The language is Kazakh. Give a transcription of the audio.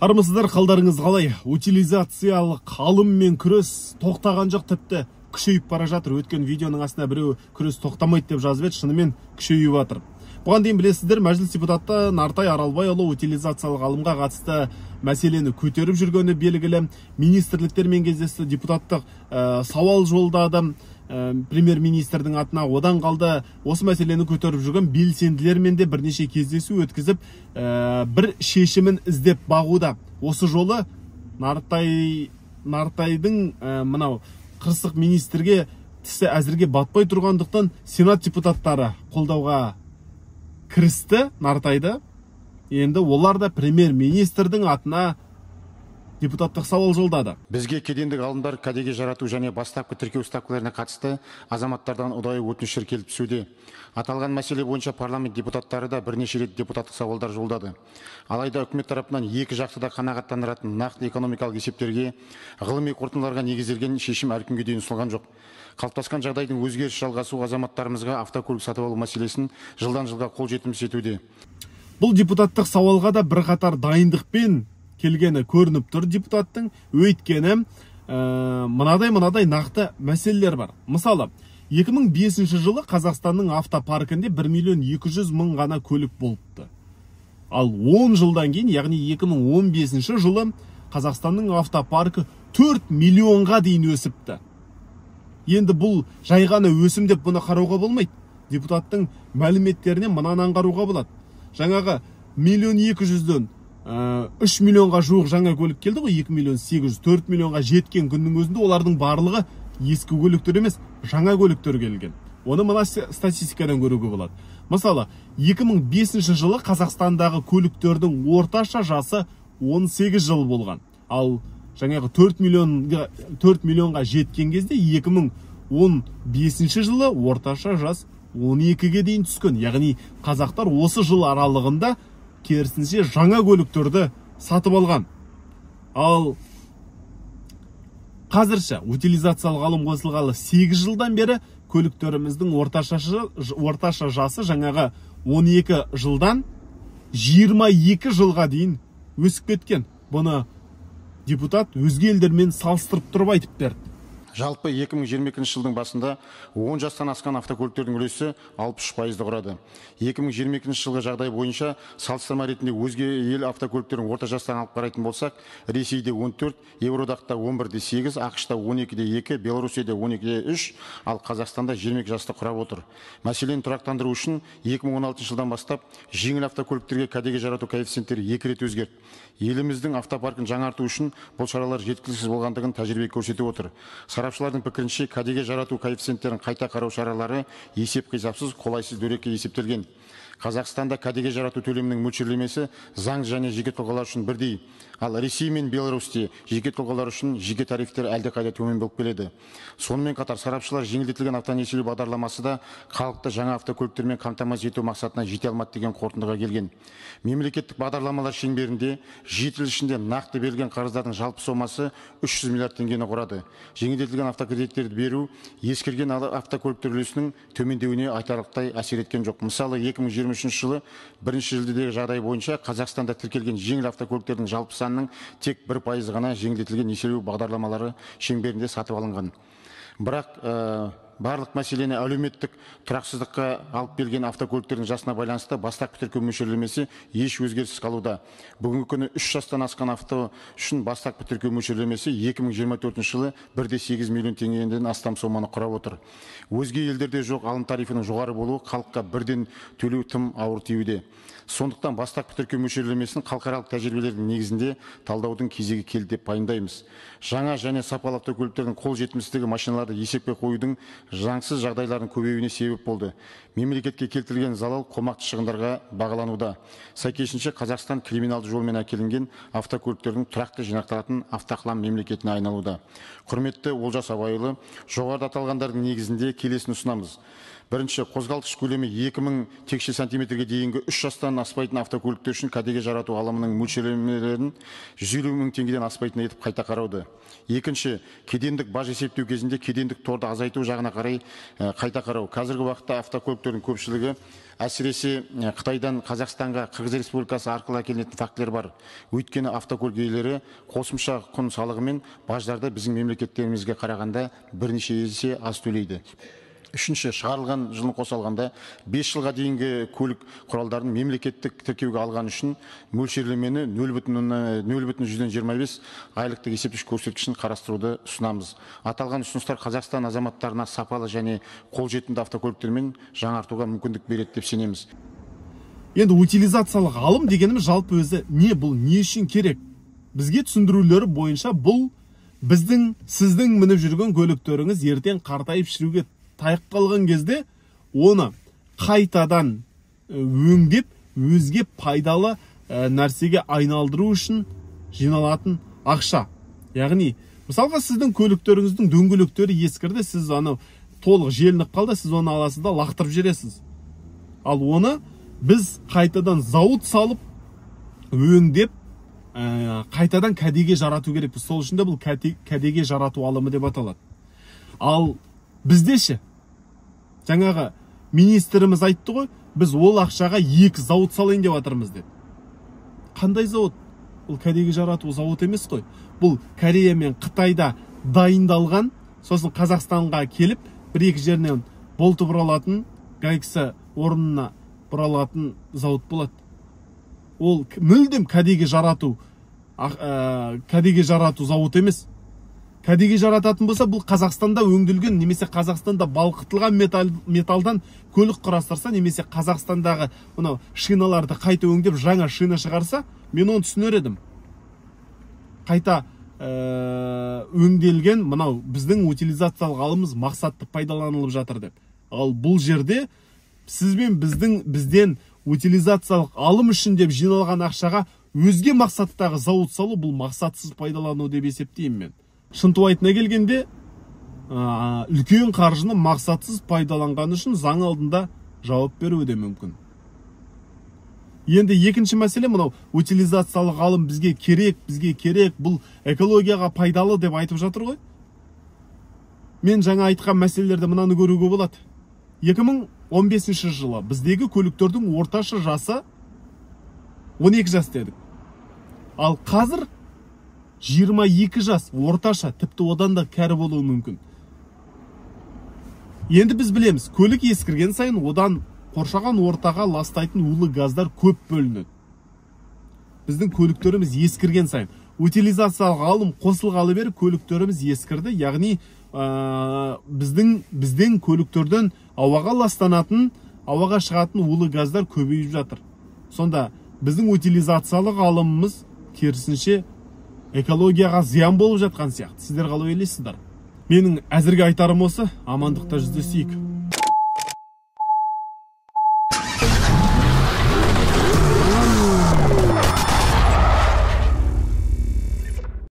Армысыздар, қалдарыңыз қалай? Утилизациялық алыммен күрес тоқтаған жоқ, тіпті күшейіп бара жатыр. Өткен видеоның астына біреу күрес тоқтамайды деп жазып еді, шынымен күшейіп жатыр. Бұған дейін білесіздер, мәжіліс депутаты Нартай Аралбайұлы утилизациялық алымға қатысты мәселені көтеріп жүргені белгілі. Министрліктермен кездесті, депутаттық сауал жолдады премьер-министрдің атына. Одан қалды осы мәселені көтеріп жүрген белсенділермен де бірнеше кездесу өткізіп, бір шешімін іздеп бағуда. Осы жолы Нартайдың мынау қырсық министрге тісі әзірге батпай тұрғандықтан сенат депутаттары қолдауға кірісті Нартайды. Енді олар да премьер-министрдің атына депутаттық сауал жолдады. Бізге кедендік алымдар кәдеге жарату және бастапқы тіркеу ставкаларына қатысты азаматтардан ұдайы өтініштер келіп түсуде. Аталған мәселе бойынша парламент депутаттары да бірнеше рет депутаттық сауалдар жолдады. Алайда үкімет тарапынан екі жақты да қанағаттандыратын нақты экономикалық есептерге, ғылыми қорытындыларға негізделген шешім әлі күнге дейін ұсынылған жоқ. Қалыптасқан жағдайдың өзгеріс жалғасу азаматтарымызға автокөлік сатып алу мәселесін жылдан жылға қол жетімсіз етуде. Бұл депутаттық сауалға да бірқатар дайындықпен келгені көрініп тұр депутаттың. Өйткені мынадай нақты мәселелер бар. Мысалы, 2005 жылы Қазақстанның автопаркінде 1.200.000 ғана көлік болыпты. Ал 10 жылдан кейін, яғни 2015 жылы Қазақстанның автопаркі 4 миллионға дейін өсіпті. Енді бұл жай ғана өсім деп бұны қарауға болмайды. Депутаттың мәліметтеріне мынаны аңғаруға болады. Жаңағы 1.200.000-ден 3 миллионға жуық жаңа көлік келді ғой, 2.800.000, 4 миллионға жеткен күннің өзінде олардың барлығы ескі көліктер емес, жаңа көліктер келген. Оны мына статистикадан көруге болады. Мысалы, 2005 жылы Қазақстандағы көліктердің орташа жасы 18 жыл болған. Ал жаңағы 4 миллионға жеткен кезде 2015 жылы орташа жас 12-ге дейін түскен. Яғни қазақтар осы жыл аралығында керісінше жаңа көліктерді сатып алған. Ал қазірше утилизациялық алым қосылғалы 8 жылдан бері көліктеріміздің орташа жасы жаңағы 12 жылдан 22 жылға дейін өсіп кеткен. Бұны депутат өзге елдермен салыстырып тұрып айтып берді. Жалпы 2022 жылдың басында 10 жастан асқан автокөліктердің үлесі 63%-ды құрады. 2022 жылғы жағдай бойынша салыстырма ретінде өзге ел автокөліктерін орта жастан алып қарайтын болсақ, Ресейде 14, Еуроодақта 11,8, ақш-та 12,2, Беларусияда 12,3, ал Қазақстанда 22 жасты құрап отыр. Мәселені тұрақтандыру үшін 2016 жылдан бастап жеңіл автокөліктерге кәдеге жарату коэффициенттері 2 рет өзгерді. Еліміздің автопаркін жаңарту үшін бұл шаралар жеткіліксіз болғандығын тәжірибе көрсетіп отыр. Сарапшылардың пікірінше, кәдеге жарату коэффициенттерін қайта қарау шаралары есеп-қисапсыз, қолайсыз дөрекі есептелген. Қазақстанда кәдеге жарату төлемінің мөлшерлемесі заң және жеке тұлғалар үшін бірдей. Ал Ресей мен Беларусьте жеке тұлғалар үшін жеке тарифтер әлдеқайда төмен болып келеді. Сонымен қатар сарапшылар жеңілдетілген автонесиелеу бағдарламасы да халықты жаңа автокөліктермен қамтамасыз ету мақсатына жете алмады деген қорытындыға келген. Мемлекеттік бағдарламалар шеңберінде 7 жыл ішінде нақты берілген қарыздардың жалпы сомасы 300 миллиард теңгені құрады. Жеңілдетілген автокредиттерді беру ескірген автокөліктер үлесінің төмендеуіне айтарлықтай әсер еткен жоқ. Мысалы, 2023 жылы бірінші шілдедегі жағдай бойынша Қазақстанда тіркелген жеңіл автокөліктердің жалпы санының тек 1% ғана жеңілдетілген несиелеу бағдарламалары шеңберінде сатып алынған. Бірақ барлық мәселені әлеуметтік тұрақсыздыққа алып келген автокөліктердің жасына байланысты бастапқы тіркеу мөлшерлемесі еш өзгеріссіз қалуда. Бүгінгі күні 3 жастан асқан авто үшін бастапқы тіркеу мөлшерлемесі 2024 жылы 1,8 миллион теңгеден астам соманы құрап отыр. Өзге елдерде жоқ алым тарифінің жоғары болуы халыққа бірден төлеу тым ауыр тиюде. Сондықтан бастапқы тіркеу мөлшерлемесін халықаралық тәжірибелердің негізінде талдаудың кезегі келді деп пайымдаймыз. Жаңа және сапалы автокөліктердің қол жетімсіздігі машиналарды есепке қоюдың заңсыз жағдайлардың көбеюіне себеп болды. Мемлекетке келтірілген залал қомақты шығындарға бағалануда. Сәйкесінше Қазақстан криминалды жолмен әкелінген автокөліктердің тұрақты жинақталатын автоқлам мемлекетіне айналуда. Құрметті Олжас Абайұлы, жоғарыда аталғандардың негізінде келесін ұсынамыз. Бірінші, қозғалтқыш көлемі 2000 текше сантиметрге дейінгі 3 жастан аспайтын автокөліктер үшін кәдеге жарату алымының мөлшерлемелерін 150 мың теңгеден аспайтын етіп қайта қарауды. Екінші, кедендік баж есептеу кезінде кедендік торды азайту жағына қарай қайта қарау. Қазіргі уақытта автокөліктердің көпшілігі әсіресе Қытайдан Қазақстанға, Қырғыз Республикасы арқылы әкелінетін фактілер бар. Өйткені автокөлік иелері қосымша құн салығы мен баждарды біздің мемлекеттерімізге қарағанда бірнеше есе аз төлейді. Үшінші, шығарылған жылын қоса алғанда 5 жылға дейінгі көлік құралдарын мемлекеттік тіркеуге алған үшін мөлшерлемені 0,25 айлықтық есептегіш көрсеткішін қарастыруды ұсынамыз. Аталған ұсыныстар Қазақстан азаматтарына сапалы және қолжетімді автокөліктермен жаңартуға мүмкіндік береді деп сенеміз. Енді утилизациялық алым дегеніміз жалпы өзі не, бұл не үшін керек? Бізге түсіндірулері бойынша бұл сіздің мініп жүрген көліктеріңіз ертең қартайып шіруге таяп қалған кезде оны қайтадан өңдеп өзге пайдалы нәрсеге айналдыру үшін жиналатын ақша. Яғни, мысалға сіздің көліктеріңіздің дөңгелектері ескірді, сіз анау толық желініп қалды, сіз оны аласыз да лақтырып жібересіз. Ал оны біз қайтадан зауыт салып, өңдеп, қайтадан кәдеге жарату керекпіз. Сол үшін де бұл кәдеге жарату алымы деп аталады. Ал бізде жаңағы министріміз айтты ғой, біз ол ақшаға 2 зауыт салайын деп жатырмыз деп. Қандай зауыт? Бұл кәдеге жарату зауыт емес қой. Бұл Корея мен Қытайда дайындалған, сосын Қазақстанға келіп, 1-2 жерінен болты бұралатын, гайксы орнына бұралатын зауыт болады. Ол мүлдем кәдеге жарату зауыт емес. Кәдеге жарататын болса, бұл Қазақстанда өңделген, немесе Қазақстанда балқытылған металдан көлік құрастырса, немесе Қазақстандағы шиналарды қайта өңдеп жаңа шина шығарса, мен оны түсінер едім. Қайта өңделген, біздің утилизациялық алымыз мақсатты пайдаланылып жатыр деп. Ал бұл жерде сіз бен бізден утилизациялық алым үшін деп жиналған ақшаға өзге мақсаттағы зауыт салу, бұл мақсатсыз пайдалану деп есептеймін мен. Шынтуайтына келгенде, үлкен қаржыны мақсатсыз пайдаланған үшін заң алдында жауап беруі де мүмкін. Енді екінші мәселе, утилизациялық алым бізге керек, бұл экологияға пайдалы деп айтып жатыр ғой. Мен жаңа айтқан мәселелерді мынаны көруге болады. 2015 жылы біздегі көліктердің орташа жасы 12 жас дедік. Ал қазір 22 жас орташа, тіпті одан да кәрі болуы мүмкін. Енді біз білеміз, көлік ескірген сайын одан қоршаған ортаға ластайтын улы газдар көп бөлінеді. Біздің көліктеріміз ескірген сайын. Утилизациялық алым қосылғалы бері көліктеріміз ескірді, яғни біздің көліктерден ауаға ластанатын, ауаға шығатын улы газдар көбейіп жатыр. Сонда біздің утилизациялық алымымыз керісінше экологияға зиян болып жатқан сияқты. Сіздер қалай ойлайсыздар? Менің әзірге айтарым осы. Амандықта жүздесейік.